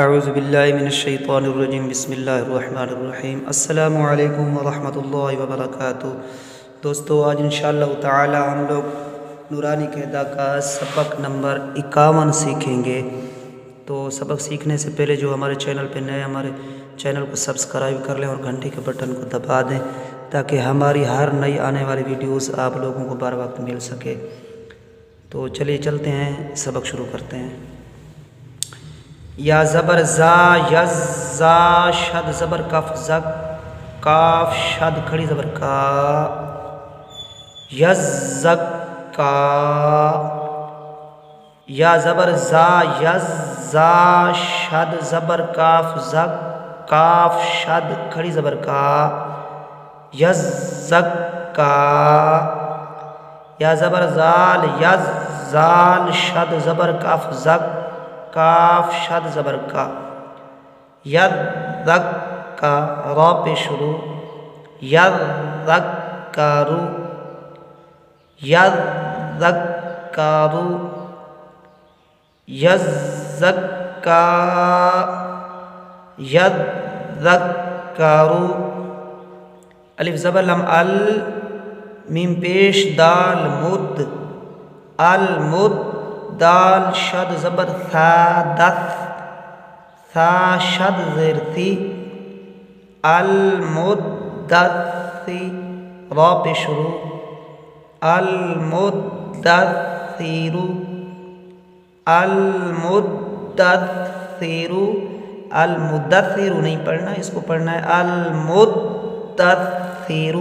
اعوذ باللہ من الشیطان الرجیم بسم اللہ الرحمن الرحیم السلام علیکم ورحمۃ اللہ وبرکاتہ۔ دوستو آج انشاءاللہ تعالی ہم لوگ نورانی قاعدہ کا سبق نمبر 51 سیکھیں گے۔ تو سبق سیکھنے سے پہلے جو ہمارے چینل پہ نئے ہمارے چینل کو سبسکرائب کر لیں اور گھنٹی کے بٹن کو دبا دیں تاکہ ہماری ہر نئی آنے والی ویڈیوز آپ لوگوں کو بر وقت مل سکے۔ تو چلیے چلتے ہیں، سبق شروع کرتے ہیں۔ یا زبر زا یز زا شد زبر کف زک کاف شد کھڑی زبر کا یز زک کا۔ یا زبر زا یز زا شد زبر کاف زک کاف شد کھڑی زبر کا یز زک کا۔ یا زبر زال یز زال شد زبر کاف زک کاف شد زبر کا ید دک کا را پہ شروع ید دک کارو ید دک کارو یز زک کا ید دک کارو۔ الف زبر لم ال میم پیش دال مد المد دال شد زبر ثا دث ثا شد زیر ثی المدثی را پہ شروع المدثیر المدثیر المدثیر نہیں پڑھنا، اس کو پڑھنا ہے المدثیر۔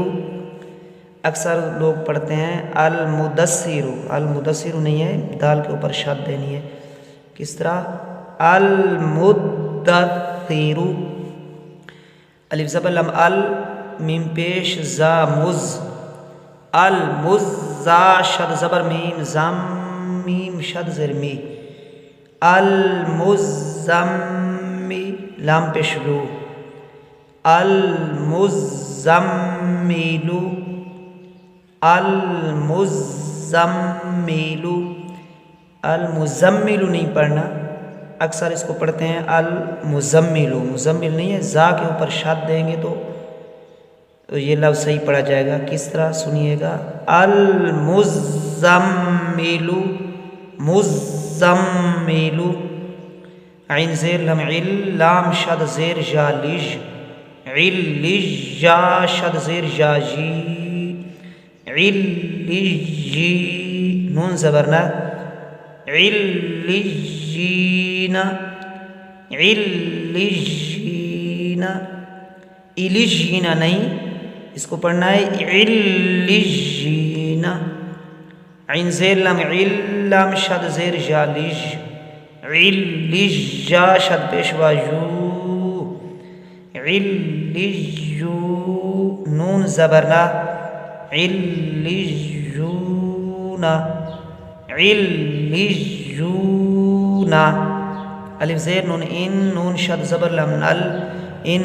اکثر لوگ پڑھتے ہیں المدثر، المدثر نہیں ہے، دال کے اوپر شد دینی ہے۔ کس طرح؟ المدثر۔ الف زبر لم ال میم پیش زا مز المز زا شد زبر میم زم میم شد زر می المزمی لام پیش لو المزمیلو المزمل المزمل نہیں پڑھنا، اکثر اس کو پڑھتے ہیں المزمل، مزمل نہیں ہے، زا کے اوپر شد دیں گے تو یہ لفظ صحیح پڑھا جائے گا۔ کس طرح سنیے گا؟ المزمل مزمل۔ عین زیر لم عل لام شد زیر جا لج علج جا شد زیر جا جی علیجی نون زبرنا علیجین علیجین علیجین نہیں، اس کو پڑھنا ہے علیجین۔ عین زیر لم عل لام شد زیر جا لج علج جا شد پیشوا جو علیجو نون زبرنا علیجون علیجون۔ الف زیر نون ان نون شد زبر لم نل ان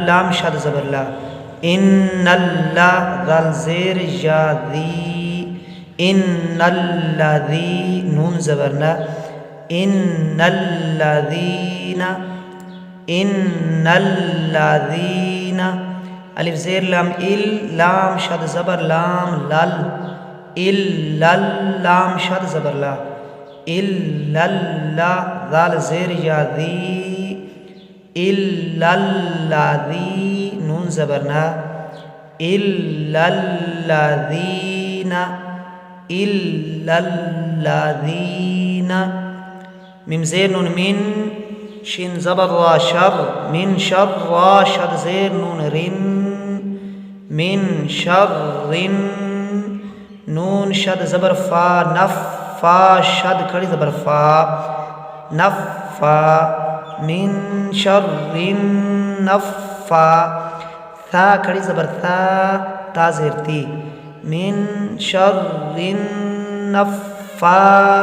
لام شد زبر لا ان اللہ ذل زیر جا ذی ان الذی نون زبرنا ان الذین ان الذین۔ الف زیر لام ال لام شد زبر لام لل ال لام شد زبر لا ال ذال زیر یا ذی الذی نون زبرنا الذین الذین۔ میم زیر نون من شین زبر را شر من شر را شد زیر نون رن من شر نون شد زبر فا نف فا شد کھڑی زبر فا نفا من شر نفا ثا کھڑی زبر ثا تا زیر تی من شر نفاثاتی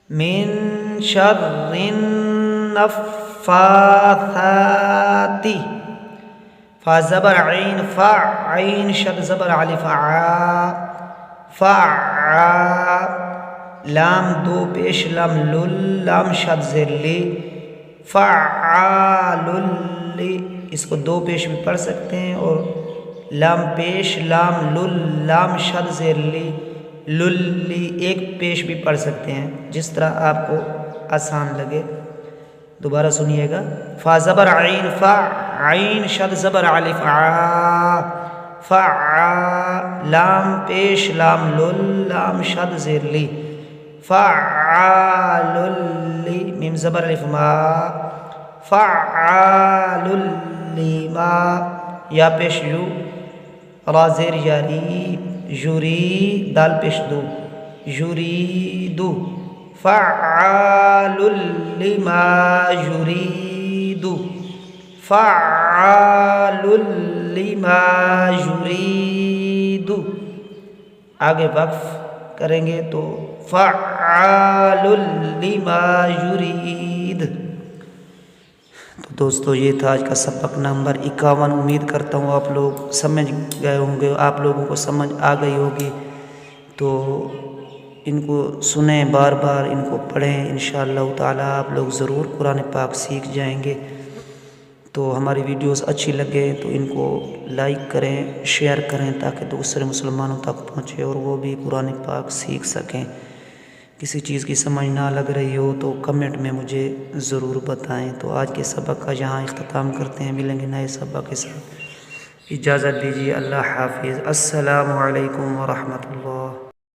من شر النفاثات۔ فا زبر عین فا عین شد زبر الف عا فا لام دو پیش لام لل لام شد زیر لی فعال لی، اس کو دو پیش بھی پڑھ سکتے ہیں اور لام پیش لام لل لام شد زیر لی للی ایک پیش بھی پڑھ سکتے ہیں، جس طرح آپ کو آسان لگے۔ دوبارہ سنیے گا، فا زبر عین فا عین شد زبر الف آ فا لام پیش لام لل لام شد زیر لی فعال لی میم زبر الف ما فعال لما یا پیش یو را زیر یاری یوری دال پیش دو یریدو فعال لما یرید فعال لما یرید۔ آگے وقف کریں گے تو فعال لما یرید۔ تو دوستو یہ تھا آج کا سبق نمبر 51۔ امید کرتا ہوں آپ لوگ سمجھ گئے ہوں گے، آپ لوگوں کو سمجھ آ گئی ہوگی، تو ان کو سنیں، بار بار ان کو پڑھیں، انشاءاللہ تعالیٰ آپ لوگ ضرور قرآن پاک سیکھ جائیں گے۔ تو ہماری ویڈیوز اچھی لگے تو ان کو لائک کریں، شیئر کریں تاکہ دوسرے مسلمانوں تک پہنچے اور وہ بھی قرآن پاک سیکھ سکیں۔ کسی چیز کی سمجھ نہ لگ رہی ہو تو کمنٹ میں مجھے ضرور بتائیں۔ تو آج کے سبق کا یہاں اختتام کرتے ہیں، ملیں گے نئے سبق کے ساتھ۔ اجازت دیجیے، اللہ حافظ، السلام علیکم ورحمۃ اللہ۔